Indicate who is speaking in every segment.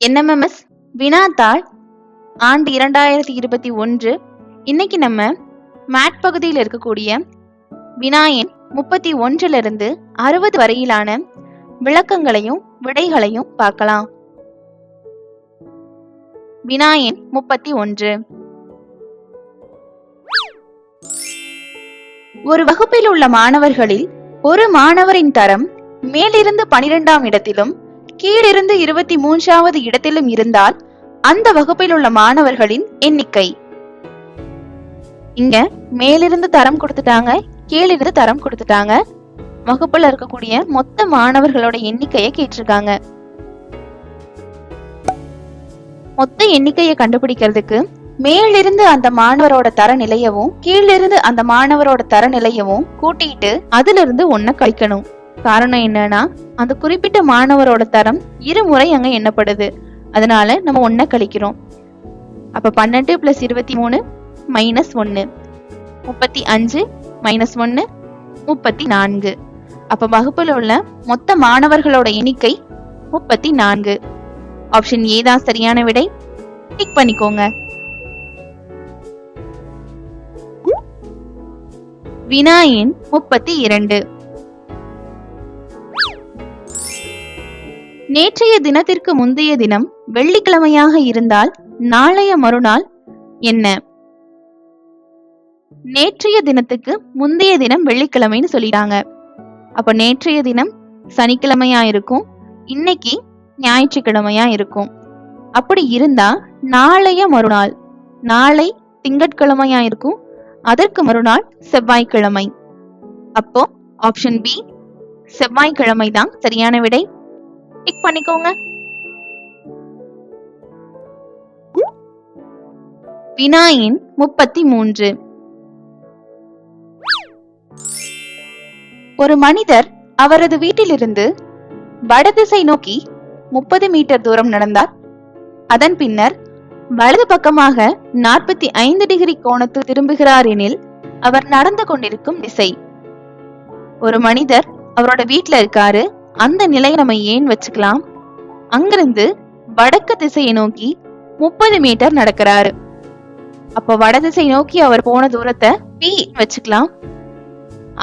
Speaker 1: NMMS வினாத்தாள் ஆண்டு 2021. இன்னைக்கு நம்ம மேட் பகுதியில் இருக்கக்கூடிய வினா எண் 31 60 வரையிலான விளக்கங்களையும் விடைகளையும் பார்க்கலாம். வினா எண் 31. ஒரு வகுப்பில் உள்ள மாணவர்களில் ஒரு மாணவரின் தரம் மேலிருந்து 12ஆம் இடத்திலும் கீழிருந்து 23வது இடத்திலும் இருந்தால் அந்த வகுப்பில் உள்ள மாணவர்களின் எண்ணிக்கை. இங்க மேலிருந்து தரம் கொடுத்துட்டாங்க, கீழிருந்து தரம் கொடுத்துட்டாங்க. வகுப்புல இருக்கக்கூடிய மொத்த மாணவர்களோட எண்ணிக்கையை கேட்டிருக்காங்க. மொத்த எண்ணிக்கையை கண்டுபிடிக்கிறதுக்கு மேலிருந்து அந்த மாணவரோட தரநிலையவும் கீழிருந்து அந்த மாணவரோட தரநிலையவும் கூட்டிட்டு அதுல இருந்து 1 கழிக்கணும். காரணம் என்னன்னா, அந்த குறிப்பிட்ட மாணவரோட தரம் இருமுறை அங்க எண்ணப்படுது. அதனால நம்ம 1 கழிக்கிறோம். அப்ப 12 + 23 -1, 35 -1 34. அப்ப வகுப்புல உள்ள மொத்த மாணவர்களோட எண்ணிக்கை 34. ஆப்ஷன் ஏ தான் சரியான விடை. டிக் பண்ணிக்கோங்க. வினா எண் 32. நேற்றைய தினத்திற்கு முந்தைய தினம் வெள்ளிக்கிழமையாக இருந்தால் நாளைய மறுநாள் என்ன? நேற்றைய தினத்துக்கு முந்தைய தினம் வெள்ளிக்கிழமைன்னு சொல்லிட்டாங்க. அப்ப நேற்றைய தினம் சனிக்கிழமையா இருக்கும், இன்னைக்கு ஞாயிற்றுக்கிழமையா இருக்கும். அப்படி இருந்தா நாளைய மறுநாள், நாளை திங்கட்கிழமையா இருக்கும், அதற்கு மறுநாள் செவ்வாய்க்கிழமை. அப்போ ஆப்ஷன் பி செவ்வாய்க்கிழமை தான் சரியான விடை. டிக் பண்ணிக்கோங்க. வினா எண் 33. ஒரு மனிதர் அவரது வீட்டிலிருந்து வடதிசை நோக்கி 30 மீட்டர் தூரம் நடந்தார். அதன் பின்னர் வலது பக்கமாக 45 டிகிரி கோணத்தில் திரும்புகிறார் எனில் அவர் நடந்து கொண்டிருக்கும் திசை. ஒரு மனிதர் அவரோட வீட்டுல இருக்காரு, அந்த நிலையை நம்ம ஏன் வச்சுக்கலாம். அங்கிருந்து வடக்கு திசையை நோக்கி 30 மீட்டர் நடக்கிறாரு. அப்ப வடதிசை நோக்கி அவர் போன தூரத்தை பி வச்சுக்கலாம்.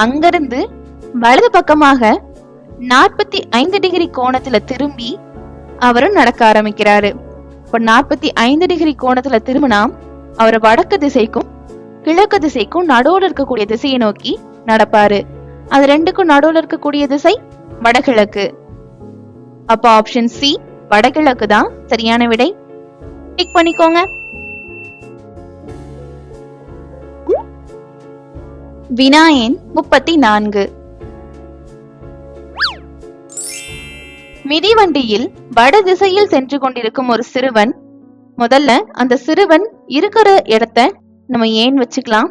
Speaker 1: அங்கிருந்து வலது பக்கமாக 45 டிகிரி கோணத்துல திரும்பி அவரும் நடக்க ஆரம்பிக்கிறாரு. இப்ப 45 டிகிரி கோணத்துல திரும்பினா அவர் வடக்கு திசைக்கும் கிழக்கு திசைக்கும் நடுவுல இருக்கக்கூடிய திசையை நோக்கி நடப்பாரு. அது ரெண்டுக்கும் நடுவுல இருக்கக்கூடிய திசை வடகிழக்கு. அப்ப ஆப்ஷன் சி வடகிழக்கு தான் சரியான விடை. டிக் பண்ணிக்கோங்க. வினா எண் 34. மிதிவண்டியில் வட திசையில் சென்று கொண்டிருக்கும் ஒரு சிறுவன். முதல்ல அந்த சிறுவன் இருக்கிற இடத்த நம்ம ஏன் வச்சுக்கலாம்.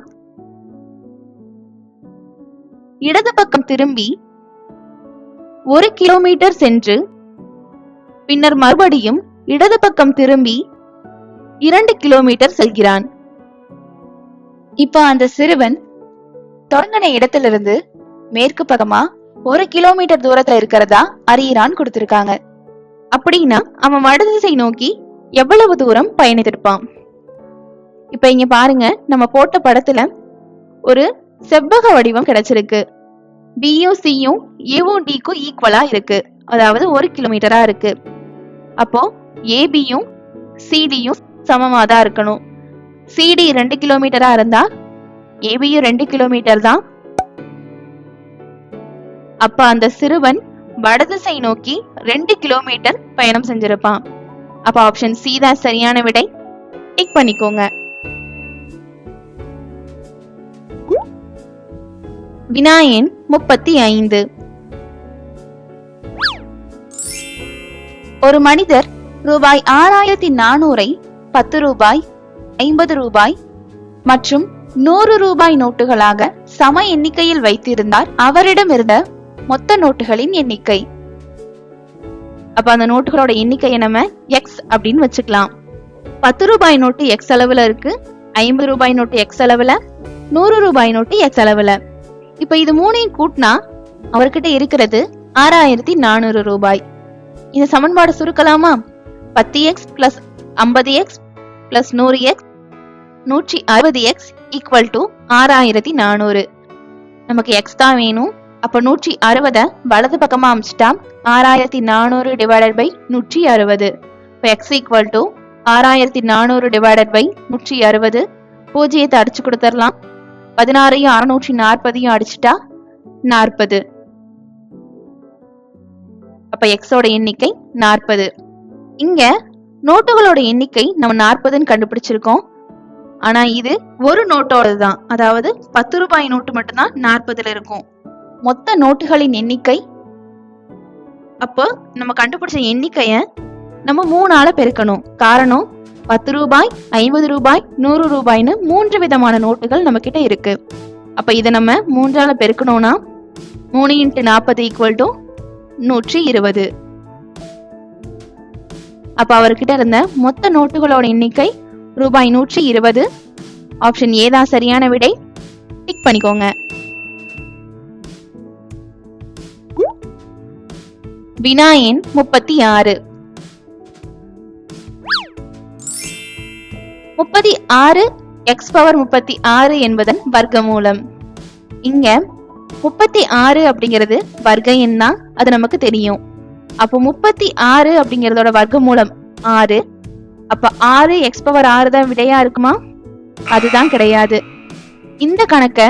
Speaker 1: இடது பக்கம் திரும்பி 1 கிலோமீட்டர் சென்று பின்னர் மறுபடியும் இடது பக்கம் திரும்பி 2 கிலோமீட்டர் செல்கிறான். இப்ப அந்த சிறுவன் தொடங்கின இடத்திலிருந்து மேற்கு பக்கமா 1 கிலோமீட்டர் தூரத்துல இருக்கிறதா அறியிறான் கொடுத்திருக்காங்க. அப்படின்னா அவன் வடதிசை நோக்கி எவ்வளவு தூரம் பயணித்திருப்பான்? இப்ப இங்க பாருங்க, நம்ம போட்ட படத்துல ஒரு செவ்வக வடிவம் கிடைச்சிருக்கு. பியும் சியும் ஏவும் டிக்கும் ஈக்குவலா இருக்கு, அதாவது 1 கிலோமீட்டரா இருக்கு. அப்போ ஏபியும் சிடியும் சமமா தான் இருக்கணும். சிடி 2 கிலோமீட்டரா இருந்தா ஏபியும் 2 கிலோமீட்டர் தான். அப்ப அந்த சிறுவன் வடதிசை நோக்கி 2 கிலோமீட்டர் பயணம் செஞ்சிருப்பான். அப்ப ஆப்ஷன் சி தான் சரியான விடை. டிக் பண்ணிக்கோங்க. வினா எண் 35. ஒரு மனிதர் ரூபாய் 6400 10 ரூபாய், 50 ரூபாய் மற்றும் 100 ரூபாய் நோட்டுகளாக சம எண்ணிக்கையில் வைத்திருந்தார். அவரிடம் இருந்த மொத்த நோட்டுகளின் எண்ணிக்கை. அப்ப அந்த நோட்டுகளோட எண்ணிக்கையை நம்ம எக்ஸ் அப்படின்னு வச்சுக்கலாம். 10 ரூபாய் நோட்டு எக்ஸ் அளவுல இருக்கு, 50 ரூபாய் நோட்டு எக்ஸ் அளவுல, 100 ரூபாய் நோட்டு எக்ஸ் அளவுல. இப்ப இது மூணையும் கூட்டினா அவர்கிட்ட இருக்கிறது 6400 ரூபாய். இந்த சமன்பாடு சுருக்கலாமா? 10x plus 50x plus 100x 160x equal to 6400. நமக்கு x தான் வேணும். அப்ப 160 வலது பக்கமா அமைச்சிட்டா 6400 divided by 160. இப்போ x equal to 6400 divided by 160. பூஜ்ஜியத்தை அடிச்சு கொடுத்துடலாம். 16ஐயும் 640ஐயும் அடிச்சுட்டா 40. அப்ப x ஓட எண்ணிக்கை 40. இங்க நோட்டுகளோட எண்ணிக்கை நம்ம 40ன்னு கண்டுபிடிச்சிருக்கோம். ஆனா இது ஒரு நோட்டோடது தான். அதாவது 10 ரூபாய் நோட்டு மட்டும்தான் 40ல இருக்கும். மொத்த நோட்டுகளின் எண்ணிக்கை அப்போ நம்ம கண்டுபிடிச்ச எண்ணிக்கைய நம்ம 3ஆல பெருக்கணும். காரணம் 10 ரூபாய் 50 ரூபாய் 100 ரூபாய்னு 3 விதமான நோட்டுகள் நம்ம கிட்ட இருக்கு. அப்ப இதை நம்ம 3ஆல பெருக்கணும்னா 3 × 40 = 120. அப்ப அவர்கிட்ட இருந்த மொத்த நோட்டுகளோட எண்ணிக்கை ரூபாய் 120. ஆப்ஷன் ஏ தான் சரியான விடை. டிக் பண்ணிக்கோங்க. வினா எண் 36. 36 x பவர் 36 என்பதன் வர்க்கமூலம். இங்க 36 அப்படிங்கிறது வர்க்க எண் தான், அது நமக்கு தெரியும். அப்போ 36 அப்படிங்கிறதோட வர்க்கமூலம் 6. அப்ப 6 x பவர் 6 தான் விடையா இருக்குமா? அதுதான் கிடையாது. இந்த கணக்கை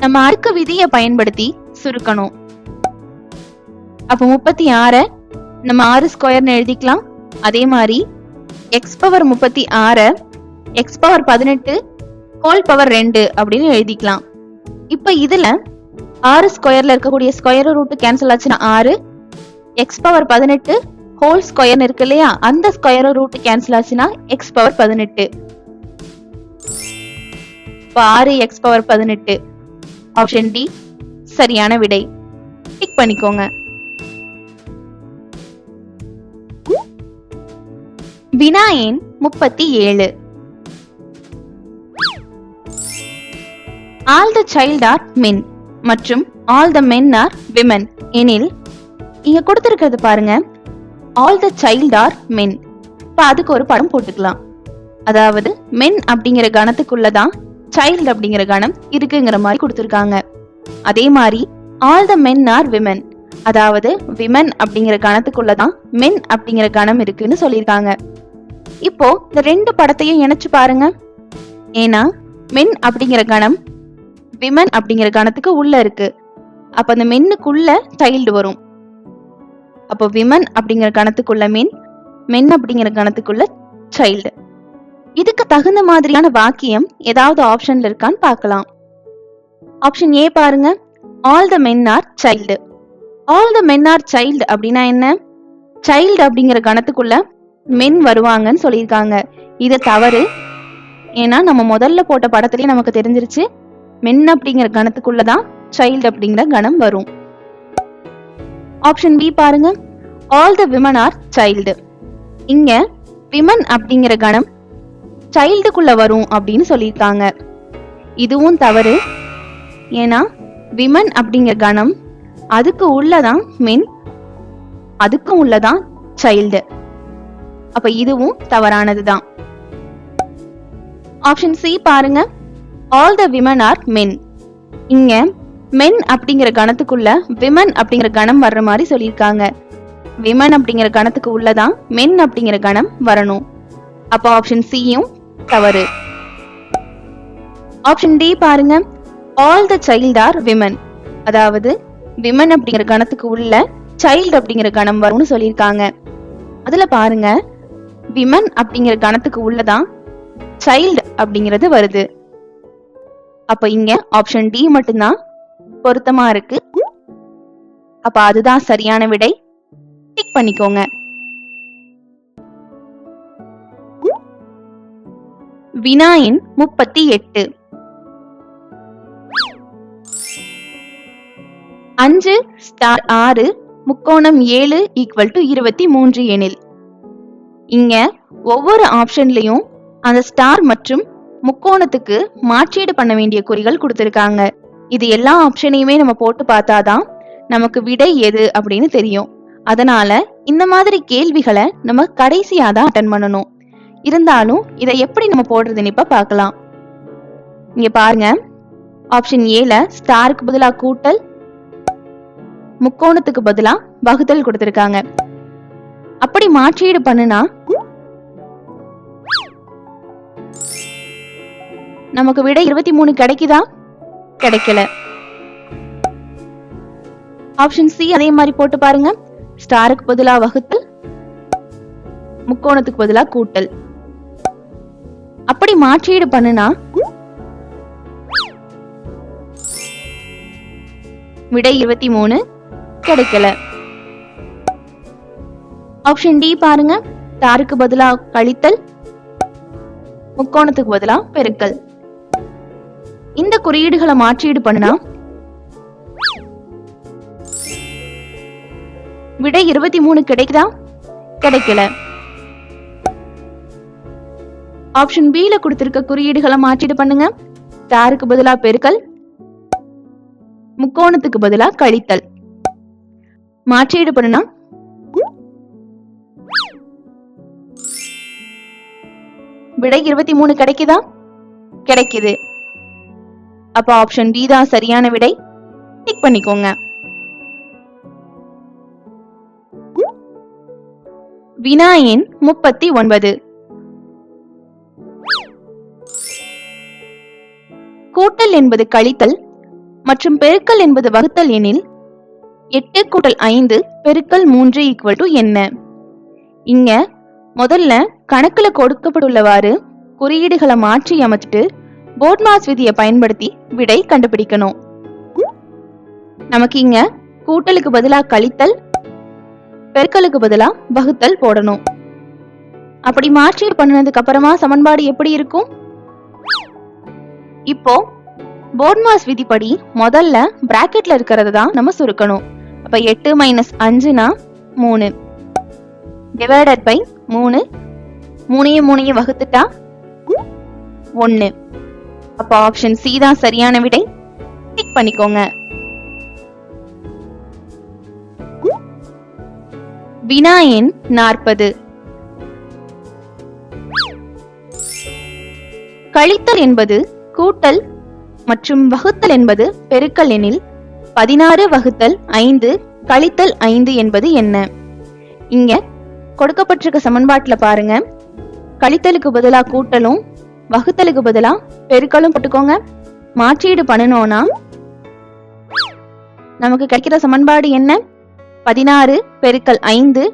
Speaker 1: நம்ம அடுக்கு விதியை பயன்படுத்தி சுருக்கணும். அப்ப 36 நம்ம 6 ஸ்கொயர்னு எழுதிக்கலாம். அதே மாதிரி x power 36 x power 18 whole power 2 அப்படின்னு எழுதிக்கலாம். இப்ப இதுல 6 ஸ்கொயர்ல இருக்கக்கூடிய ஸ்கொயர் ரூட் கேன்சல் ஆச்சுன்னா 6, x பவர் 18 ஹோல் ஸ்கொயர்னு இருக்கு இல்லையா, அந்த ஸ்கொயர் ரூட் கேன்சல் ஆச்சுன்னா x பவர் 18. இப்ப 6x பவர் 18. ஆப்ஷன் டி சரியான விடை. டிக் பண்ணிக்கோங்க. வினா எண் 37. All the child are men மற்றும் all the men are women எனில் இங்க கொடுத்திருக்கிறது பாருங்க, all the child are men. இப்ப அதுக்கு ஒரு படம் போட்டுக்கலாம். அதாவது men அப்படிங்கிற கணத்துக்குள்ளதான் child அப்படிங்கிற கணம் இருக்குங்கிற மாதிரி கொடுத்திருக்காங்க. அதே மாதிரி all the men are women, அதாவது women அப்படிங்கிற கணத்துக்குள்ளதான் men அப்படிங்கிற கணம் இருக்குன்னு சொல்லியிருக்காங்க. இப்போ இந்த ரெண்டு படத்தையும் இணைச்சு பாருங்க. ஏன்னா men அப்படிங்கிற கணம் விமன் அப்படிங்கிற கணத்துக்கு உள்ள இருக்கு. அப்ப அந்த மென்னுக்குள்ள சைல்டு வரும். அப்போ விமன் அப்படிங்கிற கணத்துக்குள்ள மென் அப்படிங்கிற கணத்துக்குள்ள சைல்டு. இதுக்கு தகுந்த மாதிரியான வாக்கியம் ஏதாவது ஆப்ஷன்ல இருக்கான்னு பார்க்கலாம். ஆப்ஷன் ஏ பாருங்க, all the men R child. All the men R child அப்படின்னா என்ன? சைல்டு அப்படிங்கிற கணத்துக்குள்ள மென் வருவாங்கன்னு சொல்லியிருக்காங்க. இது தவறு. ஏன்னா நம்ம முதல்ல போட்ட படத்திலேயே நமக்கு தெரிஞ்சிருச்சு மென் அப்படிங்கிற கணத்துக்குள்ளதான் சைல்டு அப்படிங்கிற கணம் வரும். ஆப்ஷன் பி பாருங்க, all the women R child. இங்க விமன் அப்படிங்கிற கணம் சைல்டுக்குள்ள வரும் அப்படின்னு சொல்லியிருக்காங்க. இதுவும் தவறு. ஏன்னா விமன் அப்படிங்கிற கணம் அதுக்கு உள்ளதான் மென், அதுக்கும் உள்ளதான் சைல்டு. அப்ப இதுவும் தவறானதுதான். ஆப்ஷன் சி பாருங்க, ஆல் த விமன் ஆர் மென். இங்க மென் அப்படிங்கிற கணத்துக்குள்ள விமன் அப்படிங்கிற கணம் வர்ற மாதிரி சொல்லியிருக்காங்க. விமன் அப்படிங்கிற கணத்துக்கு உள்ளதான் மென் அப்படிங்கிற கணம் வரணும். அப்ப ஆப்ஷன் சியும் தவறு. ஆப்ஷன் டி பாருங்க, all the child are women. அதாவது விமன் அப்படிங்கிற கணத்துக்கு உள்ள சைல்டு அப்படிங்கிற கணம் வரும்னு சொல்லியிருக்காங்க. அதுல பாருங்க, விமன் அப்படிங்கிற கணத்துக்கு உள்ளதான் சைல்டு அப்படிங்கிறது வருது. அப்ப இங்க ஆப்ஷன் டி மட்டும்தான் பொருத்தமா இருக்கு. அப்ப அதுதான் சரியான விடை. டிக் பண்ணிக்கோங்க. வினா எண் 38. 5 * 6 முக்கோணம் 7 = 23 எனில் இங்க ஒவ்வொரு ஆப்ஷன்லயும் அந்த ஸ்டார் மற்றும் முக்கோணத்துக்கு மாற்றீடு பண்ண வேண்டிய குறிகள் கொடுத்திருக்காங்க. இது எல்லா ஆப்ஷனையுமே நம்ம போட்டு பார்த்தாதான் நமக்கு விடை எது அப்படின்னு தெரியும். அதனால இந்த மாதிரி கேள்விகளை நம்ம கடைசியா தான் அட்டன் பண்ணணும். இருந்தாலும் இதை எப்படி நம்ம போடுறதுன்னு இப்ப பார்க்கலாம். இங்க பாருங்க, ஆப்ஷன் ஏல ஸ்டாருக்கு பதிலா கூட்டல், முக்கோணத்துக்கு பதிலா வகுத்தல் கொடுத்திருக்காங்க. அப்படி மாற்றீடு பண்ணுனா நமக்கு விட 23 கிடைக்குதா? கிடைக்கல. ஆப்ஷன் சி அதே மாதிரி போட்டு பாருங்க. ஸ்டாருக்கு பதிலா வகுத்தல், முக்கோணத்துக்கு பதிலா கூட்டல். அப்படி மாற்றீடு பண்ணுனா விடை 23 கிடைக்கல. ஆப்ஷன் டி பாருங்க. ஸ்டாருக்கு பதிலா கழித்தல், முக்கோணத்துக்கு பதிலா பெருக்கல். இந்த குறியீடுகளை மாற்றீடு பண்ணுனா விடை 23 கிடைக்குதா? கிடைக்கல. ஆப்ஷன் பி ல கொடுத்திருக்க குறியீடுகளை மாற்றீடு பண்ணுங்க. ஸ்டாருக்கு பதிலா பெருக்கல், முக்கோணத்துக்கு பதிலா கழித்தல். மாற்றீடு பண்ணுனா விடை 23 கிடைக்குதா? கிடைக்குது. அப்ப ஆப்ஷன் பி தான் சரியான விடை. டிக் பண்ணிக்கோங்க. வினா எண் 39. கூட்டல் என்பது கழித்தல் மற்றும் பெருக்கல் என்பது வகுத்தல் எனில் 8 கூட்டல் 5 பெருக்கல் 3 ஈக்குவல் டு என்ன? இங்க முதல்ல கணக்குல கொடுக்கப்பட்டுள்ளவாறு குறியீடுகளை மாற்றி அமைச்சிட்டு போட்மாஸ் விதியை பயன்படுத்தி விடை கண்டுபிடிக்கணும். நமக்கு இங்க கூட்டலுக்கு பதிலா கழித்தல், பெருக்கலுக்கு பதிலா வகுத்தல் போடணும். அப்படி மாற்றி பண்ணதுக்கு அப்புறமா சமன்பாடு எப்படி இருக்கும்? இப்போ போட்மாஸ் விதிப்படி முதல்ல பிராக்கெட்ல இருக்கிறத தான் நம்ம சுருக்கணும். அப்ப 8 மைனஸ் 5னா 3 டிவைடட் பை 3, 3 வகுத்துட்டா 1. அப்ப ஆப்ஷன் சி தான் சரியான விடை. டிக் பண்ணிக்கோங்க. வினா எண் 40. கழித்தல் என்பது கூட்டல் மற்றும் வகுத்தல் என்பது பெருக்கல் எனில் 16 வகுத்தல் 5 கழித்தல் 5 என்பது என்ன? இங்க கொடுக்கப்பட்டிருக்க சமன்பாட்டுல பாருங்க, கழித்தலுக்கு பதிலா கூட்டலும் வகுத்தலுக்கு பதிலா பெருக்கலும் போட்டுக்கோங்க. மாற்றீடு பண்ணணும்னா நமக்கு கிடைக்கிற சமன்பாடு என்ன? 16 பெருக்கல் 5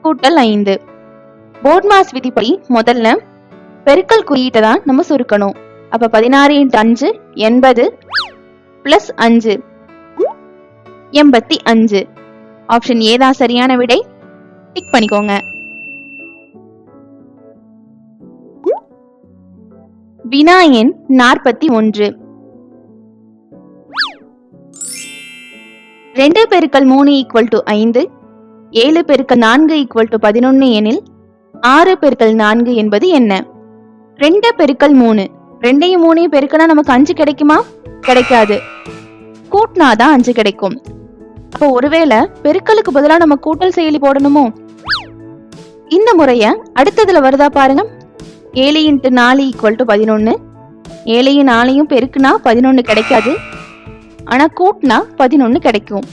Speaker 1: கூட்டல் 5. போட்மாஸ் விதிப்படி முதல்ல பெருக்கல் குறியீட்டை தான் நம்ம சுருக்கணும். அப்ப 16 × 5 80 பிளஸ் 5 85. ஆப்ஷன் ஏ தான் சரியான விடை. டிக் பண்ணிக்கோங்க. வினா எண் 41. 2 பெருக்கல் 3 ஈக்குவல் டு 5, 7 பெருக்கல் 4 ஈக்குவல் டு 11 எனில் 6 பெருக்கல் 4 என்பது என்ன? 2 பெருக்கல் 3, 2ஐயும் 3ஐயும் பெருக்கினா நமக்கு 5 கிடைக்குமா? கிடைக்காது. கூட்டினாதான் 5 கிடைக்கும். அப்போ ஒருவேளை பெருக்கலுக்கு பதிலா நம்ம கூட்டல் செயலி போடணுமோ? இந்த முறைய அடுத்ததுல வருதா பாருங்க. 7 × 4 ஈக்குவல் டு 11. 7ஐயும் 4ஐயும் பெருக்குனா 11 கிடைக்காது. ஆனா கூட்டினா 11 கிடைக்கும்.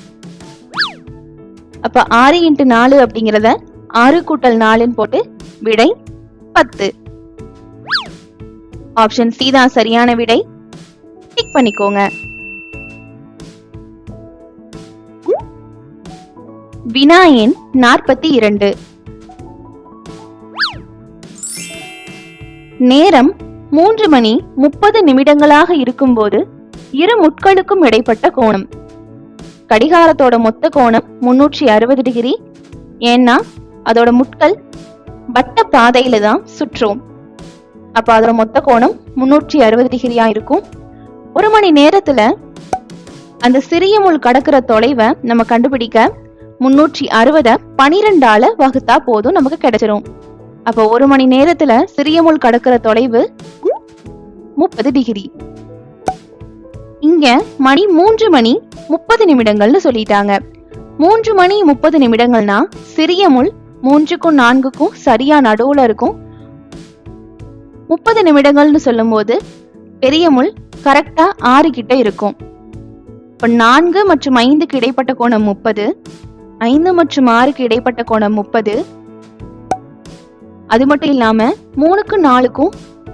Speaker 1: அப்ப 6 × 4 அப்படிங்கறத 6 கூட்டல் 4ன்னு போட்டு விடை 10. ஆப்ஷன் சி தான் சரியான விடை. டிக் பண்ணிக்கோங்க. வினா எண் 42. நேரம் 3 மணி 30 நிமிடங்களாக இருக்கும்போது இரு முட்களுக்கும் இடைப்பட்ட கோணம். கடிகாரத்தோட மொத்த கோணம் 360 டிகிரி. ஏன்னா அதோட முட்கள் வட்ட பாதையில தான் சுற்றும். அப்ப அதோட மொத்த கோணம் 360 டிகிரியா இருக்கும். 1 மணி நேரத்துல அந்த சிறிய முள் கடக்கிற தொலைவை நம்ம கண்டுபிடிக்க 360 12ஆல வகுத்தா போதும், நமக்கு கிடைச்சிரும். அப்ப 1 மணி நேரத்துல சிறிய முள் கடக்கிற தொலைவு 30 டிகிரி. இங்க மணி 3 மணி 30 நிமிடங்கள்னு சொல்லிட்டாங்க. 3 மணி 30 நிமிடங்கள்னா சிறிய முள் 3க்கும் 4க்கும் சரியா நடுவுல இருக்கும். 30 நிமிடங்கள்னு சொல்லும் போது பெரிய முள் கரெக்டா 6 கிட்ட இருக்கும். இப்ப 4 மற்றும் 5க்கு இடைப்பட்ட கோணம் 30, 5 மற்றும் 6க்கு இடைப்பட்ட கோணம் 30. அது மட்டும் இல்லாம 3க்கும் 4க்கும்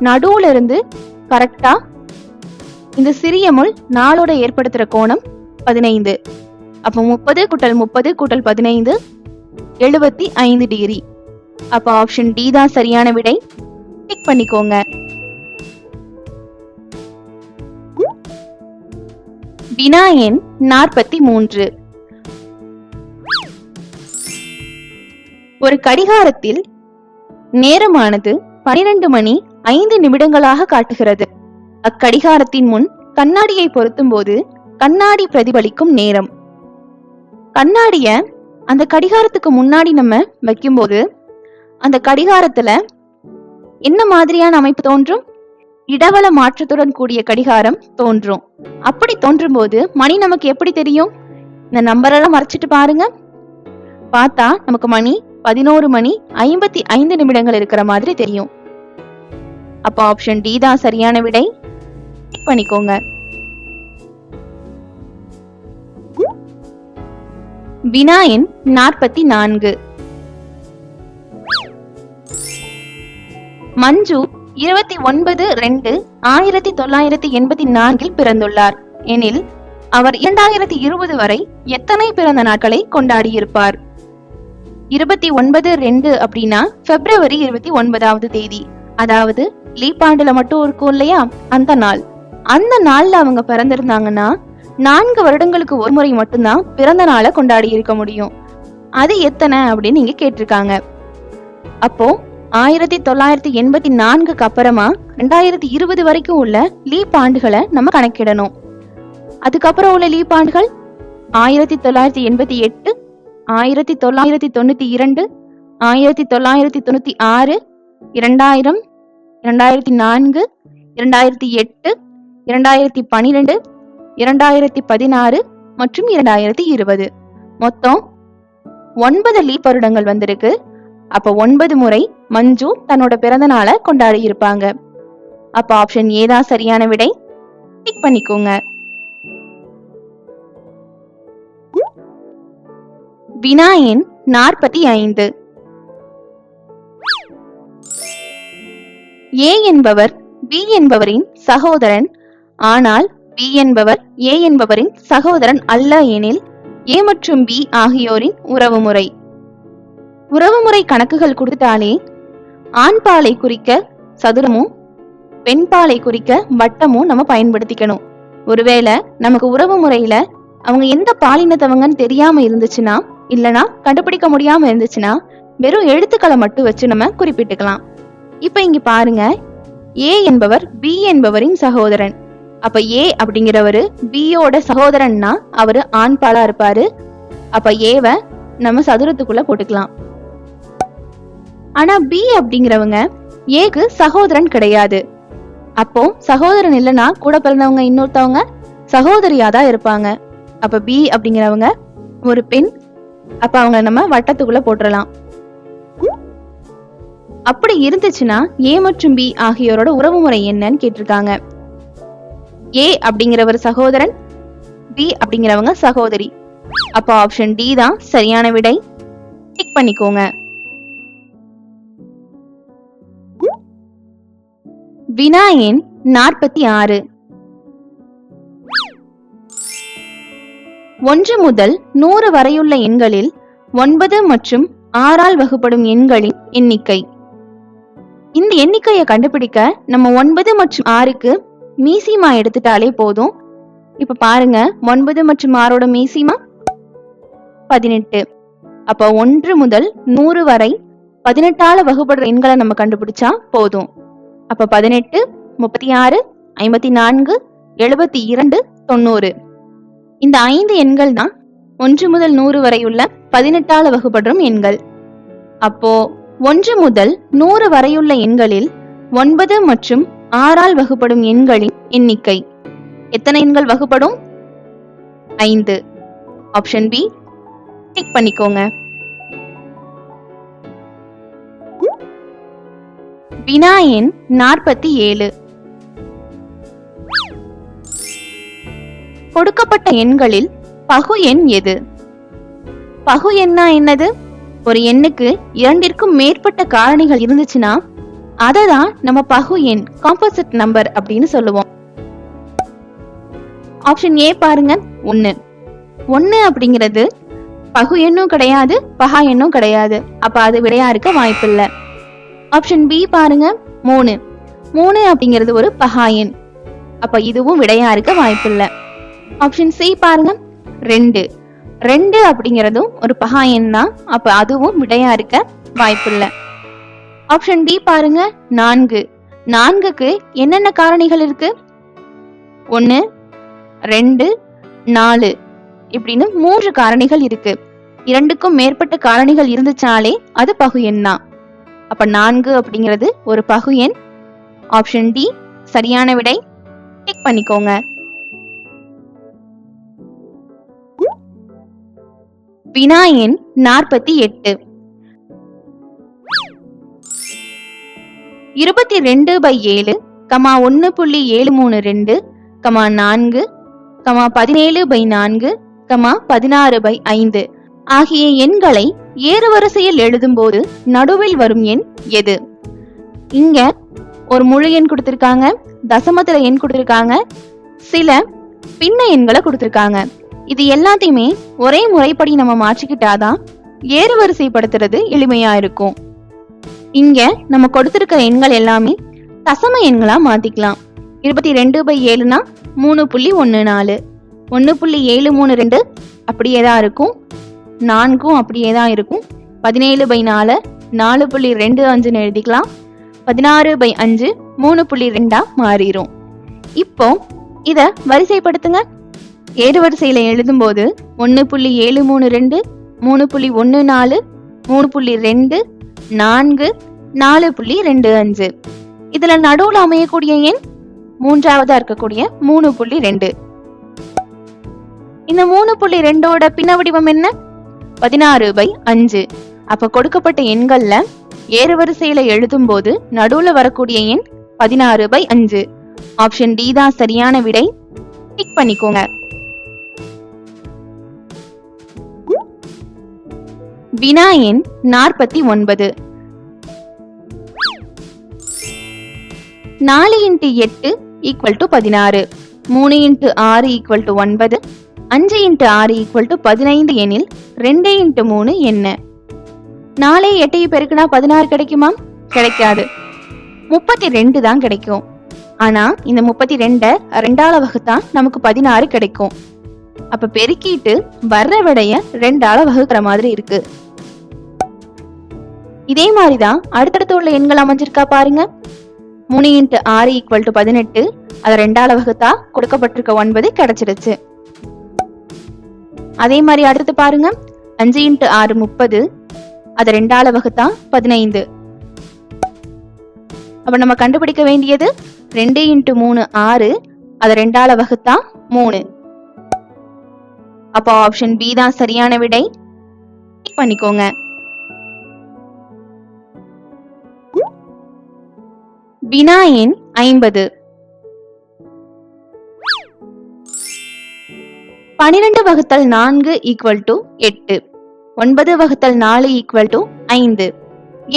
Speaker 1: நடுவுல இருந்து கரெக்டா இந்த சிறிய முள் 4ஓட ஏற்படுத்துற கோணம் 15. அப்போ 30 கூட்டல் 30 கூட்டல் 15 75 டிகிரி. அப்ப ஆப்ஷன் டி தான் சரியான விடை. டிக் பண்ணிக்கோங்க. வினா எண் 43. ஒரு கடிகாரத்தில் நேரமானது 12 மணி 5 நிமிடங்களாக காட்டுகிறது. அக்கடிகாரத்தின் முன் கண்ணாடியை பொருத்தும் போது கண்ணாடி பிரதிபலிக்கும் நேரம். கண்ணாடிய அந்த கடிகாரத்துக்கு முன்னாடி நம்ம வைக்கும்போது அந்த கடிகாரத்துல என்ன மாதிரியான அமைப்பு தோன்றும்? இடவள மாற்றத்துடன் கூடிய கடிகாரம் தோன்றும். அப்படி தோன்றும் போது மணி நமக்கு எப்படி தெரியும்? இந்த நம்பரெல்லாம் மறைச்சிட்டு பாருங்க. பார்த்தா நமக்கு மணி 11 மணி 55 நிமிடங்கள் இருக்கிற மாதிரி தெரியும். அப்ப ஆப்ஷன் டி தான் சரியான விடை. பண்ணிக்கோங்க. வினா எண் 44. மஞ்சு 29/2/1984 பிறந்துள்ளார் எனில் அவர் 2020 வரை எத்தனை பிறந்த நாட்களை கொண்டாடியிருப்பார்? 29/2 அப்படின்னா பிப்ரவரி 29வது தேதி, அதாவது லீப் ஆண்டுல மட்டும் இருக்கும் இல்லையா, அந்த நாள். அந்த நாள்ல அவங்க பிறந்திருந்தாங்கன்னா 4 வருடங்களுக்கு ஒரு முறை மட்டும்தான் பிறந்த நாளை கொண்டாடி இருக்க முடியும். அது எத்தனை அப்படின்னு நீங்க கேட்டிருக்காங்க. அப்போ 1984க்கு அப்புறமா 2020 வரைக்கும் உள்ள லீப் ஆண்டுகளை நம்ம கணக்கிடணும். அதுக்கப்புறம் உள்ள லீப் ஆண்டுகள் 1988, 1992, 1996, 2000, 2004, 2008, 2012, 2016 மற்றும் 2020. மொத்தம் 9 லீப் வருடங்கள் வந்திருக்கு. அப்ப 9 முறை மஞ்சு தன்னோட பிறந்த நாளை கொண்டாடி இருப்பாங்க. அப்ப ஆப்ஷன் ஏ தான் சரியான விடை. டிக் பண்ணிக்கோங்க. வினா எண் 45. ஏ என்பவர் பி என்பவரின் சகோதரன், ஆனால் பி என்பவர் ஏ என்பவரின் சகோதரன் அல்ல எனில் ஏ மற்றும் பி ஆகியோரின் உறவுமுறை. உறவுமுறை கணக்குகள் கொடுத்தாலே ஆண் பாலை குறிக்க சதுரமும் பெண் பாலை குறிக்க வட்டமும் நம்ம பயன்படுத்திக்கணும். ஒருவேளை நமக்கு உறவு முறையில அவங்க எந்த பாலினத்தவங்கன்னு தெரியாம இருந்துச்சுன்னா, இல்லனா கண்டுபிடிக்க முடியாம இருந்துச்சுன்னா வெறும் எழுத்துக்களை மட்டும் வச்சு நம்ம குறிப்பிட்டுக்கலாம். இப்ப இங்க பாருங்க, ஏ என்பவர் பி என்பவரின் சகோதரன். அப்ப ஏ அப்படிங்கிறவரு பியோட சகோதரன்னா அவரு ஆண் பாலா இருப்பாரு. அப்ப ஏவ நம்ம சதுரத்துக்குள்ள போட்டுக்கலாம். ஆனா பி அப்படிங்கிறவங்க ஏக்கு சகோதரன் கிடையாது. அப்போ சகோதரன் இல்லைன்னா கூட பிறந்தவங்க இன்னொருத்தவங்க சகோதரியாதான் இருப்பாங்க. அப்ப பி அப்படிங்கிறவங்க ஒரு பெண். அப்ப அவங்க நம்ம வட்டத்துக்குள்ள போட்டுடலாம். அப்படி இருந்துச்சுன்னா ஏ மற்றும் பி ஆகியோரோட உறவு முறை என்னன்னு கேட்டிருக்காங்க. ஏ அப்படிங்கிறவர் சகோதரன், பி அப்படிங்கிறவங்க சகோதரி. அப்ப ஆப்ஷன் டி தான் சரியான விடை. டிக் பண்ணிக்கோங்க. வினா எண் 46. 1 முதல் 100 வரையுள்ள எண்களில் 9 மற்றும் 6ஆல் வகுப்படும் எண்களின் எண்ணிக்கை. இந்த எண்ணிக்கையை கண்டுபிடிக்க நம்ம 9 மற்றும் 6க்கு மீசிமா எடுத்துட்டாலே போதும். இப்ப பாருங்க, 9 மற்றும் 6ஓட மீசிமா 18. அப்ப 1 முதல் 100 வரை 18ஆல வகுப்படுற எண்களை நம்ம கண்டுபிடிச்சா போதும். அப்ப 18, 36, 54, 72, 90. இந்த 5 எண்கள் தான் 1 முதல் 100 வரை உள்ள 18ஆல வகுப்படும் எண்கள். அப்போ 1 முதல் 100 வரையுள்ள எண்களில் 9 மற்றும் 6ஆல் வகுப்படும் எண்களின் எண்ணிக்கை. எத்தனை எண்கள் வகுப்படும்? 5. ஆப்ஷன் பி டிக் பண்ணிக்கோங்க. வினா எண் 47. கொடுக்கப்பட்ட எண்களில் பகு எண் எது? பகு எண்ணா என்னது? ஒரு எண்ணுக்கு இரண்டிற்கும் மேற்பட்ட காரணிகள் இருந்துச்சுன்னா அததான் நம்ம பகு எண், காம்போசிட் நம்பர் அப்படின்னு சொல்லுவோம். ஆப்ஷன் ஏ பாருங்க, 1. 1 அப்படிங்கிறது பகு எண்ணும் கிடையாது, பகா எண்ணும் கிடையாது. அப்ப அது விடையா இருக்க வாய்ப்பில்லை. ஆப்ஷன் பி பாருங்க, 3. 3 அப்படிங்கிறது ஒரு பகா எண். அப்ப இதுவும் விடையா இருக்க வாய்ப்பில்லை. ஆப்ஷன் சி பாருங்க, 2. 2 அப்படிங்கிறதும் ஒரு பகா எண் தான். அப்ப அதுவும் விடையா இருக்க வாய்ப்பில்லை. ஆப்ஷன் டி பாருங்க, 4. 4க்கு என்னென்ன காரணிகள் இருக்கு? 1, 2, 4 இப்படின்னு 3 காரணிகள் இருக்கு. 2க்கும் மேற்பட்ட காரணிகள் இருந்துச்சாலே அது பகு எண் தான். அப்ப 4 அப்படிங்கிறது ஒரு பகு எண். ஆப்ஷன் டி சரியான விடை. டிக் பண்ணிக்கோங்க. வினா எண் 48. 22/7, 1.732, 4, 17/4, 16/5 ஆகிய எண்களை ஏறுவரிசையில் எழுதும்போது நடுவில் வரும் எண் எது? இங்க ஒரு முழு எண் கொடுத்திருக்காங்க, தசமத்துல எண் கொடுத்திருக்காங்க, சில பின்ன எண்களை கொடுத்திருக்காங்க. இது எல்லாத்தையுமே ஒரே முறைப்படி நம்ம மாற்றிக்கிட்டாதான் ஏறுவரிசைப்படுத்துறது எளிமையா இருக்கும். இங்க நம்ம கொடுத்திருக்கிற எண்கள் எல்லாமே தசம எண்களா மாத்திக்கலாம். 22/7னா 3.14, 1.732 அப்படியேதான் இருக்கும், 4ம் அப்படியேதான் இருக்கும், 17/4 4.25 எழுதிக்கலாம், 16/5 3.2 மாறிடும். இப்போ இத வரிசைப்படுத்துங்க. ஏறுவரிசையில எழுதும் போது 1.732, 3.14, 3.2, 4, 4.25. இதுல நடுவுல அமையக்கூடிய எண் மூன்றாவதா இருக்கக்கூடிய 3.2. இந்த 3.2ஓட பின்ன வடிவம் என்ன? 16/5. அப்ப கொடுக்கப்பட்ட எண்கள்ல ஏறுவரிசையில எழுதும் போது நடுவுல வரக்கூடிய எண் 16/5. ஆப்ஷன் டி தான் சரியான விடை. டிக் பண்ணிக்கோங்க. வினா எண் 49. 4 × 8 = 16, 3 × 6 = 9, 5 × 6 = 15 எனில் 2 × 3 என்ன? 4 8 பெருக்குனா 16 கிடைக்குமா? கிடைக்காது. 32 தான் கிடைக்கும். ஆனா இந்த 32 2ஆல வகுத்தா நமக்கு 16 கிடைக்கும். அப்ப பெருக்கிட்டு வர்ற விடைய 2ஆல வகுக்கிற மாதிரி இருக்கு. இதே மாதிரிதான் அடுத்தடுத்து உள்ள எண்கள் அமைஞ்சிருக்கா பாருங்க. 3 × 6 = 18, அதை 2ஆல வகுத்தா கொடுக்கப்பட்டிருக்க 9 கிடைச்சிருச்சு. அதே மாதிரி அடுத்து பாருங்க, 5 × 6 30, அதை 2ஆல வகுத்தா 15. அப்ப நம்ம கண்டுபிடிக்க வேண்டியது 2 × 3 6, அதை 2ஆல வகுத்தா 3. அப்ப ஆப்ஷன் பி தான் சரியான விடை. பண்ணிக்கோங்க. வினா எண் 50. 12 வகுத்தல் 4 = 8, 9 வகுத்தல் 4 = 5,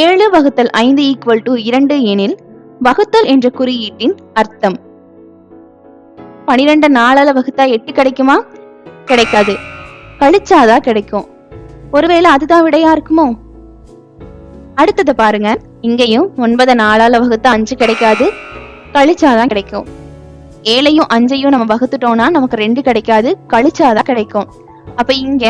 Speaker 1: 7 வகுத்தல் 5 = 2 எனில் வகுத்தல் என்ற குறியீட்டின் அர்த்தம். 12 4ஆல வகுத்தா 8 கிடைக்குமா? கிடைக்காது. கழிச்சாதான் கிடைக்கும். ஒருவேளை அதுதான் விடையா இருக்குமோ? அடுத்தது பாருங்க. இங்கேயும் 9 4ஆல வகுத்தா 5 கிடைக்காது, கழிச்சாதான் கிடைக்கும். 7ஐயும் 5ஐயும் நம்ம வகுத்துட்டோம்னா நமக்கு 2 கிடைக்காது, கழிச்சாதான் கிடைக்கும். அப்ப இங்க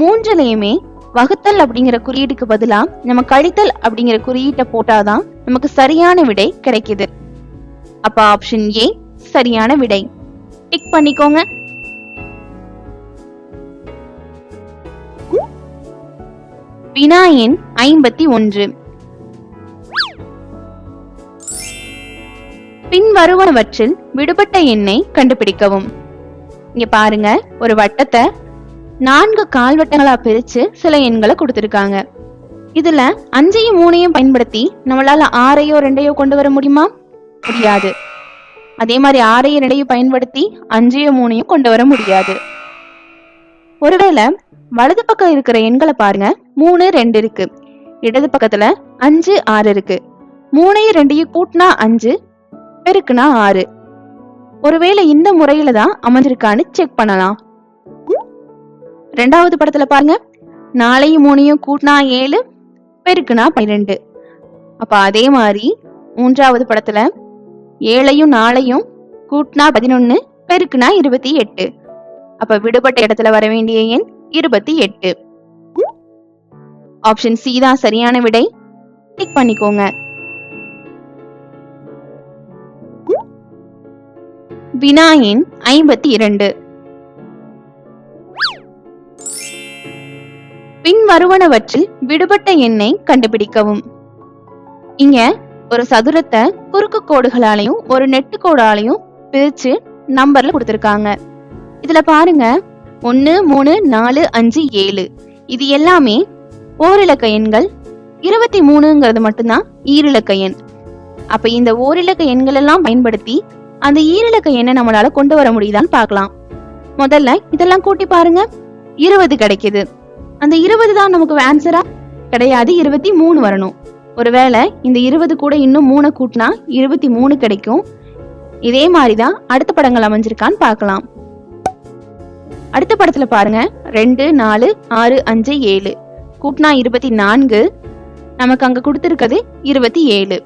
Speaker 1: 3லயுமே வகுத்தல் அப்படிங்கிற குறியீட்டுக்கு பதிலா நம்ம கழித்தல் அப்படிங்கிற குறியீட்டை போட்டாதான் நமக்கு சரியான விடை கிடைக்குது. அப்ப ஆப்ஷன் ஏ சரியான விடை. டிக் பண்ணிக்கோங்க. வினா எண் 51. பின்வருவனவற்றில் விடுபட்ட எண்ணை கண்டுபிடிக்கவும். இங்க பாருங்க, ஒரு வட்டத்தை 4 கால்வட்டங்களா பிரிச்சு சில எண்களை கொடுத்திருக்காங்க. இதுல 5ஐயும் 3ஐயும் பயன்படுத்தி நம்மளால 6ஐயோ 2ஐயோ கொண்டு வர முடியுமா? முடியாது. அதே மாதிரி 6ஐயும் 2ஐயும் பயன்படுத்தி 5ஐயும் 3ஐயும் கொண்டு வர முடியாது. ஒருவேளை வலது பக்கம் இருக்கிற எண்களை பாருங்க. 3 2 இருக்கு, இடது பக்கத்துல 5 6 இருக்கு. 3ஐயும் 2ஐயும் கூட்டினா 5, பெருக்குனா 6. ஒருவேளை இந்த முறையில தான் அமைஞ்சிருக்கான்னு செக் பண்ணலாம். ரெண்டாவது படத்துல பாருங்க. 4ஐயும் 3ஐயும் கூட்டினா 7, பெருக்குனா 12. அப்ப அதே மாதிரி மூன்றாவது படத்துல 7ஐயும் 4ஐயும் கூட்டினா 11, பெருக்குனா 28. அப்ப விடுபட்ட இடத்துல வர வேண்டிய எண் 28. ஆப்ஷன் சி தான் சரியான விடை. டிக் பண்ணிக்கோங்க. வினா எண் 52. பின் வருவனவற்றில் விடுபட்ட எண்ணை கண்டுபிடிக்கவும். இங்க ஒரு சதுரத்தை குறுக்கு கோடுகளாலையும் ஒரு நெட்டு கோடாலையும் பிரிச்சு நம்பர்ல கொடுத்திருக்காங்க. இதுல பாருங்க 1 3 4 5 7 இது எல்லாமே ஓரிலக்க எண்கள். 23ங்கிறது மட்டும்தான் ஈரிலக்க எண். அப்ப இந்த ஓரிலக்க எண்கள் எல்லாம் பயன்படுத்தி அந்த ஈரிலக்க எண்ணை நம்மளால கொண்டு வர முடியுதான்னு பார்க்கலாம். முதல்ல இதெல்லாம் கூட்டி பாருங்க. 20 கிடைக்குது. அந்த 20 தான் நமக்கு ஆன்சரா? கிடையாது, 23 வரணும். ஒருவேளை இந்த 20 கூட இன்னும் 3 கூட்டினா 23 கிடைக்கும். இதே மாதிரிதான் அடுத்த படங்கள் அமைஞ்சிருக்கான்னு பார்க்கலாம். அடுத்த படத்துல பாருங்க 2 4 6 5 7 கூட்டினா 24, நமக்கு அங்க கொடுத்திருக்கிறது 27.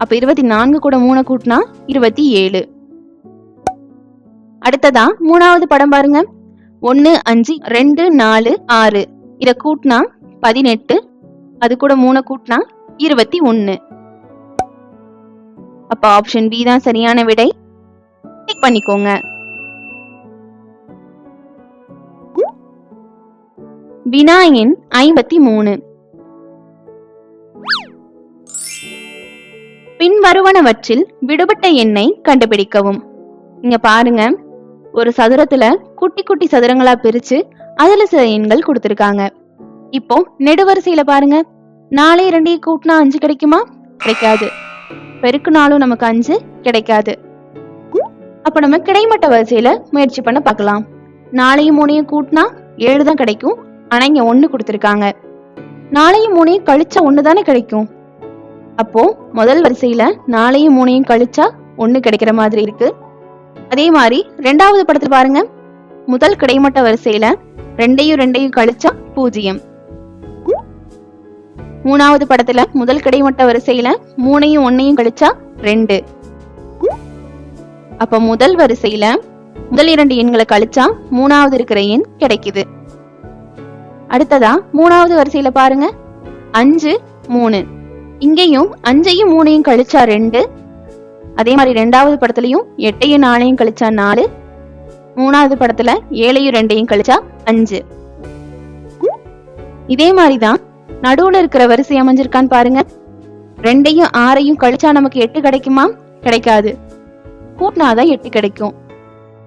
Speaker 1: அப்ப 24 கூட 3 கூட்டினா 27. அடுத்ததா மூணாவது படம் பாருங்க. 1 5 2 4 6 இத கூட்டினா 18, அது கூட 3 கூட்டினா 21. அப்ப ஆப்ஷன் பி தான் சரியான விடை. டிக் பண்ணிக்கோங்க. வினா எண் 53. பின் வருவனவற்றில் விடுபட்ட எண்ணை கண்டுபிடிக்கவும். இங்க பாருங்க, ஒரு சதுரத்துல குட்டி குட்டி சதுரங்களா பிரிச்சு அதுல சில எண்கள் கொடுத்திருக்காங்க. இப்போ நெடுவரிசையில பாருங்க. 4 2 கூட்டினா 5 கிடைக்குமா? கிடைக்காது. பெருக்குனாலும் நமக்கு 5 கிடைக்காது. அப்ப நம்ம கிடைமட்ட வரிசையில முயற்சி பண்ண பார்க்கலாம். 4ஐயும் 3ஐயும் கூட்டினா 7 தான் கிடைக்கும். ஆனா இங்க 1 கொடுத்திருக்காங்க. 4ஐயும் 3ஐயும் கழிச்சா 1 தானே கிடைக்கும். அப்போ முதல் வரிசையில 4ஐயும் 3ஐயும் கழிச்சா 1 கிடைக்கிற மாதிரி இருக்கு. அதே மாதிரி ரெண்டாவது படத்துல பாருங்க. முதல் கிடைமட்ட வரிசையில 2ஐயும் 2ஐயும் கழிச்சா 0. மூணாவது படத்துல முதல் கிடைமட்ட வரிசையில 3ஐயும் 1ஐயும் கழிச்சா 2. அப்ப முதல் வரிசையில முதல் 2 எண்களை கழிச்சா மூணாவது இருக்கிற எண் கிடைக்குது. அடுத்ததா மூணாவது வரிசையில பாருங்க 5 3. இங்கேயும் 5ஐயும் 3ஐயும் கழிச்சா 2. அதே மாதிரி ரெண்டாவது படத்துலயும் 8ஐயும் 4ஐயும் கழிச்சா 4. மூணாவது படத்துல 7ஐயும் 2ஐயும் கழிச்சா 5. இதே மாதிரிதான் நடுவுல இருக்கிற வரிசை அமைஞ்சிருக்கான்னு பாருங்க. 2ஐயும் 6ஐயும் கழிச்சா நமக்கு 8 கிடைக்குமா? கிடைக்காது. கூட்டினாதான் 8 கிடைக்கும்.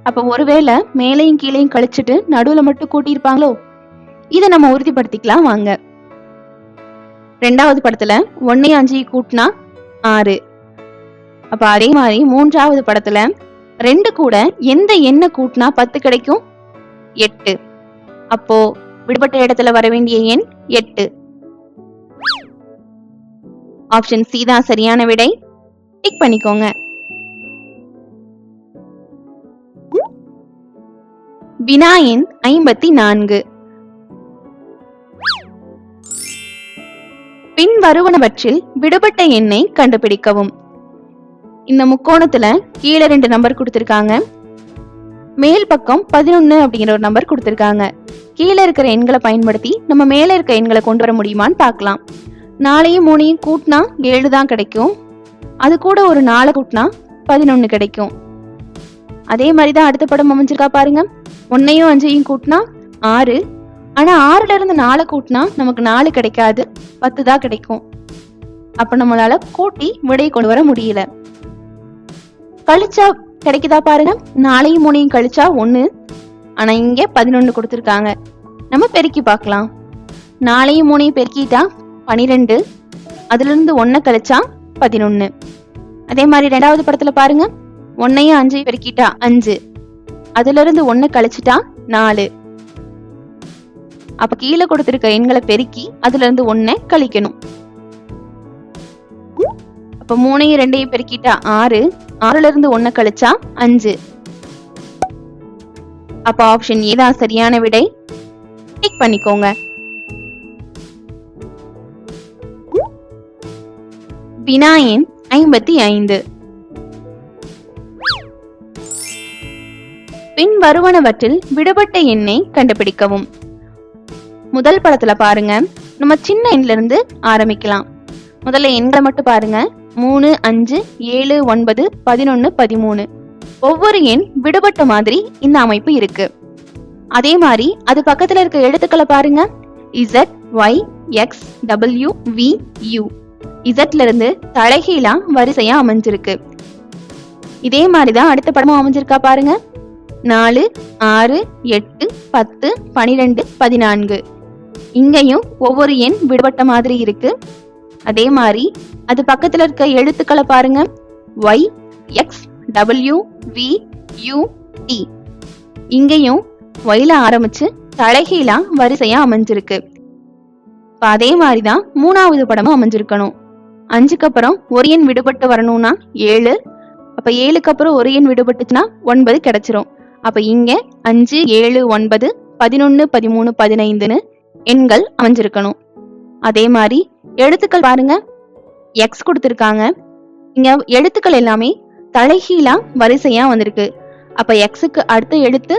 Speaker 1: அப்ப ஒருவேளை மேலையும் கீழையும் கழிச்சுட்டு நடுவுல மட்டும் கூட்டியிருப்பாங்களோ? இதை நம்ம உறுதிப்படுத்திக்கலாம் வாங்க. ரெண்டாவது படத்துல 1ஐயும் 5ஐயும் கூட்டினா 6. அப்ப அதே மாதிரி மூன்றாவது படத்துல 2 கூட எந்த எண்ணை கூட்டினா 10 கிடைக்கும்? 8. அப்போ விடுபட்ட இடத்துல வர வேண்டிய எண் 8. ஆப்ஷன் சி தான் சரியான விடை. டிக் பண்ணிக்கோங்க. வினா எண் 54. பின் வருவனவற்றில் விடுபட்ட எண்ணை கண்டுபிடிக்கவும். இந்த முக்கோணத்துல கீழே 2 நம்பர் கொடுத்திருக்காங்க. மேல் பக்கம் 11 அப்படிங்கிற ஒரு நம்பர் கொடுத்திருக்காங்க. கீழே இருக்கிற எண்களை பயன்படுத்தி நம்ம மேல இருக்க எண்களை கொண்டு வர முடியுமான்னு பார்க்கலாம். 4ஐயும் 3ஐயும் கூட்டினா 7 தான் கிடைக்கும். அது கூட ஒரு 4 கூட்டினா 11 கிடைக்கும். அதே மாதிரிதான் அடுத்த படம் அமைஞ்சிருக்கா பாருங்க. 1ஐயும் 5ஐயும் கூட்டினா 6. ஆனா 6ல இருந்து 4 கூட்டினா நமக்கு 4 கிடைக்காது, 10 தான் கிடைக்கும். அப்ப நம்மளால கூட்டி விடை கொண்டு வர முடியல. கழிச்சா கிடைக்குதா பாருங்க. 4ஐயும் 3ஐயும் கழிச்சா 1. ஆனா இங்க 11 கொடுத்திருக்காங்க. நம்ம பெருக்கி பார்க்கலாம். 4ஐயும் 3ஐயும் பெருக்கிட்டா 12, அதுல இருந்து 1 கழிச்சா 11. அதே மாதிரி 2வது படத்துல பாருங்க, 1ஐயும் 5ஐயும் பெருக்கிட்டா 5, அதுல இருந்து 1 கழிச்சிட்டா 4. அப்ப கீழே கொடுத்திருக்க எண்களை பெருக்கி அதுல இருந்து 1 கழிக்கணும். அப்ப 3ஐயும் 2ஐயும் பெருக்கிட்டா 6, 6ல இருந்து 1 கழிச்சா 5. அப்ப ஆப்ஷன் ஏ தான் சரியான விடை. டிக் பண்ணிக்கோங்க. வினா எண் 55. பின் வருவனவற்றில் விடுபட்ட எண்ணை கண்டுபிடிக்கவும். முதல் படத்துல பாருங்க, நம்ம சின்ன எண்ல இருந்து ஆரம்பிக்கலாம். முதல்ல எண்களை மட்டும் பாருங்க. 3, 5, 7, 9, 11, 13. ஒவ்வொரு எண் விடுபட்ட மாதிரி இந்த அமைப்பு இருக்கு. அதே மாதிரி அது பக்கத்துல இருக்க எழுத்துக்களை பாருங்க. Z, Y, X, W, V, U. Zல இருந்து தலைகீழா வரிசையா அமைஞ்சிருக்கு. இதே மாதிரிதான் அடுத்த படமும் அமைஞ்சிருக்கா பாருங்க. 4, 6, 8, 10, 12, 14. இங்கேயும் ஒவ்வொரு எண் விடுபட்ட மாதிரி இருக்கு. அதே மாதிரி அது பக்கத்துல இருக்க எழுத்துக்களை பாருங்க. Y, X, W, V, U, T. இங்கேயும் Yல ஆரம்பிச்சு தலைகீழா வரிசையா அமைஞ்சிருக்கு. அதே மாதிரிதான் 3வது படமும் அமைஞ்சிருக்கணும். 5க்கு அப்புறம் ஒரு எண் விடுபட்டு வரணும்னா 7. அப்ப 7க்கு அப்புறம் ஒரு எண் விடுபட்டுச்சுன்னா 9 கிடைச்சிரும். அப்ப இங்க 5, 7, 9, 11, 13, 15ன்னு எண்கள் அமைஞ்சிருக்கணும். அதே மாதிரி எழுத்துக்கள் பாருங்க. X கொடுத்திருக்காங்க. இங்க எழுத்துக்கள் எல்லாமே தலைகீழா வரிசையா வந்திருக்கு. அப்ப Xக்கு அடுத்த எழுத்து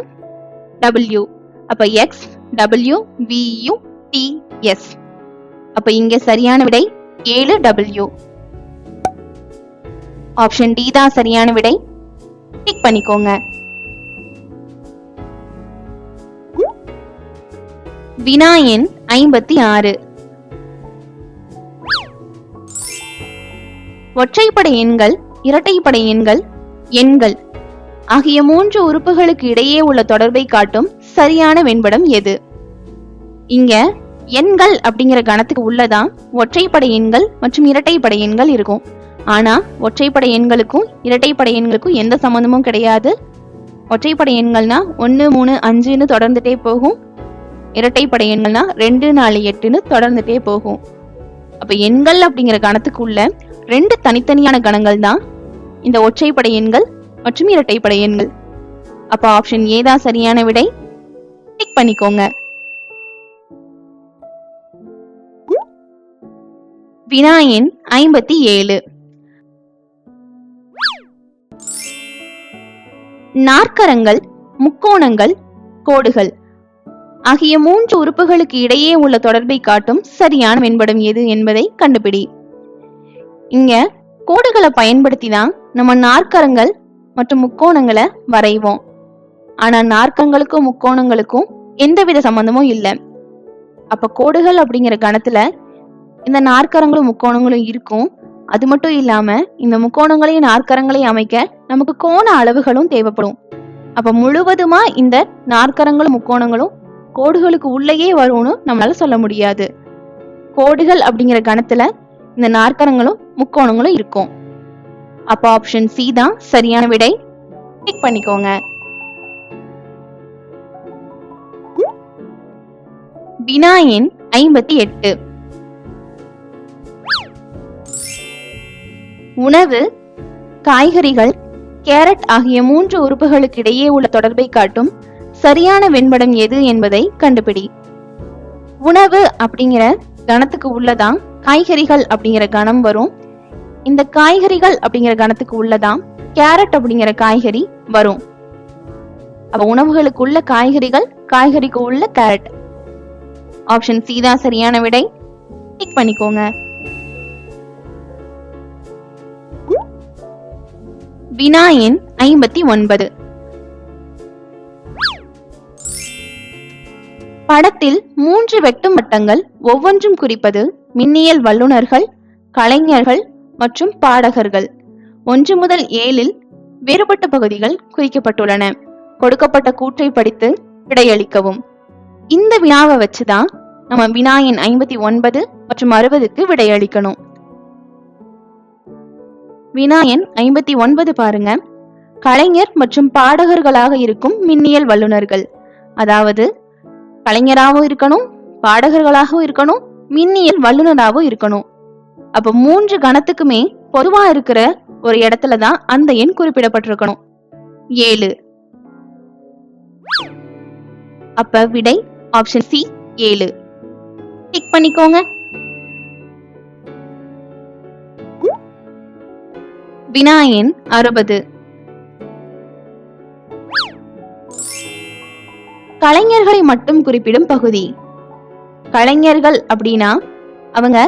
Speaker 1: W. அப்ப X, W, V, U, T, S. அப்ப இங்க சரியான விடை 7W. ஆப்ஷன் டி தான் சரியான விடை. டிக் பண்ணிக்கோங்க. வினா எண் 56. ஒற்றைப்படை எண்கள், இரட்டைப்படை எண்கள், எண்கள் ஆகிய 3 உறுப்புகளுக்கு இடையே உள்ள தொடர்பை காட்டும் சரியான வெண்படம் எது? இங்க எண்கள் அப்படிங்கிற கணத்துக்கு உள்ளதான் ஒற்றைப்படை எண்கள் மற்றும் இரட்டைப்படை எண்கள் இருக்கும். ஆனா ஒற்றைப்படை எண்களுக்கும் இரட்டைப்படை எண்களுக்கும் எந்த சம்பந்தமும் கிடையாது. ஒற்றைப்படை எண்கள்னா 1, 3, 5ன்னு தொடர்ந்துட்டே போகும். இரட்டைப்படை எண்கள்னா 2, 4, 8ன்னு தொடர்ந்துட்டே போகும். அப்ப எண்கள் அப்படிங்கிற கணத்துக்கு உள்ள 2 தனித்தனியான கணங்கள் தான் இந்த ஒற்றைப்படை எண்கள் மற்றும் இரட்டைப்படை எண்கள். அப்ப ஆப்ஷன் ஏ தான் சரியான விடை. டிக் பண்ணிக்கோங்க. வினா எண் 57. நாற்கரங்கள், முக்கோணங்கள், கோடுகள் ஆகிய 3 உறுப்புகளுக்கு இடையே உள்ள தொடர்பை காட்டும் சரியான வெண்படம் எது என்பதை கண்டுபிடி. இங்க கோடுகளை பயன்படுத்தி தான் நம்ம நாற்கரங்கள் மற்றும் முக்கோணங்களை வரைவோம். ஆனா நாற்கரங்களுக்கும் முக்கோணங்களுக்கும் எந்தவித சம்பந்தமும் இல்லை. அப்ப கோடுகள் அப்படிங்கிற கணத்துல இந்த நாற்கரங்களும் முக்கோணங்களும் இருக்கும். அது மட்டும் இல்லாம இந்த முக்கோணங்களையும் நாற்கரங்களையும் அமைக்க நமக்கு கோண அளவுகளும் தேவைப்படும். அப்ப முழுவதுமா இந்த நாற்கரங்களும் முக்கோணங்களும் கோடுகளுக்கு உள்ளேயே வரும்னு நம்மளால சொல்ல முடியாது. கோடுகள் அப்படிங்கிற கணத்துல இந்த நாற்கரங்களும் முக்கோணங்களும் இருக்கும். அப்ப ஆப்ஷன் சி தான் சரியான விடை. டிக் பண்ணிக்கோங்க. வினா எண் 58. உணவு, காய்கறிகள், கேரட் ஆகிய 3 உறுப்புகளுக்கு இடையே உள்ள தொடர்பை காட்டும் சரியான வெண்படம் எது என்பதை கண்டுபிடி. உணவு அப்படிங்கிற கணத்துக்கு உள்ளதான் காய்கறிகள் அப்படிங்கிற கணம் வரும். இந்த காய்கறிகள் அப்படிங்கிற கணத்துக்கு உள்ளதான் கேரட் அப்படிங்கிற காய்கறி வரும். அப்ப உணவுகளுக்கு உள்ள காய்கறிகள், காய்கறிக்கு உள்ள கேரட். ஆப்ஷன் சி தான் சரியான விடை. டிக் பண்ணிக்கோங்க. வினா எண் 59. படத்தில் 3 வெட்டும் வட்டங்கள் ஒவ்வொன்றும் குறிப்பது மின்னியல் வல்லுநர்கள், கலைஞர்கள் மற்றும் பாடகர்கள். 1 முதல் 7ல் வேறுபட்ட பகுதிகள் குறிக்கப்பட்டுள்ளன. கொடுக்கப்பட்ட கூற்றை படித்து விடையளிக்கவும். இந்த வினாவை வச்சுதான் நம்ம வினா எண் 59 மற்றும் 60க்கு விடையளிக்கணும். வினா எண் 59 பாருங்க. கலைஞர் மற்றும் பாடகர்களாக இருக்கும் மின்னியல் வல்லுநர்கள். அதாவது கலைஞராகவும் இருக்கணும், பாடகர்களாகவும் இருக்கணும், மின்னியல் வல்லுநராகவும் இருக்கணும். அப்ப 3 கணத்துக்குமே பொதுவா இருக்கிற ஒரு இடத்துலதான் அந்த எண் குறிப்பிடப்பட்டிருக்கணும். 7. அப்ப விடை ஆப்ஷன் சி 7. டிக் பண்ணிக்கோங்க. வினா எண் 60. கலைஞர்களை மட்டும் குறிப்பிடும் பகுதி. கலைஞர்கள் அப்படின்னா அவங்க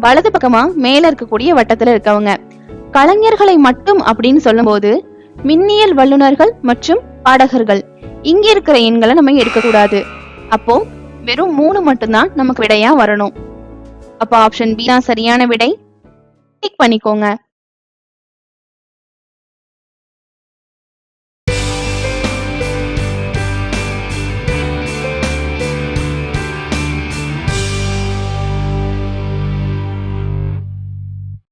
Speaker 1: வலது பக்கமா மேல இருக்கக்கூடிய வட்டத்துல இருக்கவங்க. கலைஞர்களை மட்டும் அப்படின்னு சொல்லும் போது மின்னியல் வல்லுநர்கள் மற்றும் பாடகர்கள் இங்க இருக்கிற எண்களை நம்ம எடுக்கக்கூடாது. அப்போ வெறும் 3 மட்டும்தான் நமக்கு விடையா வரணும். அப்போ ஆப்ஷன் பி தான் சரியான விடை. டிக் பண்ணிக்கோங்க.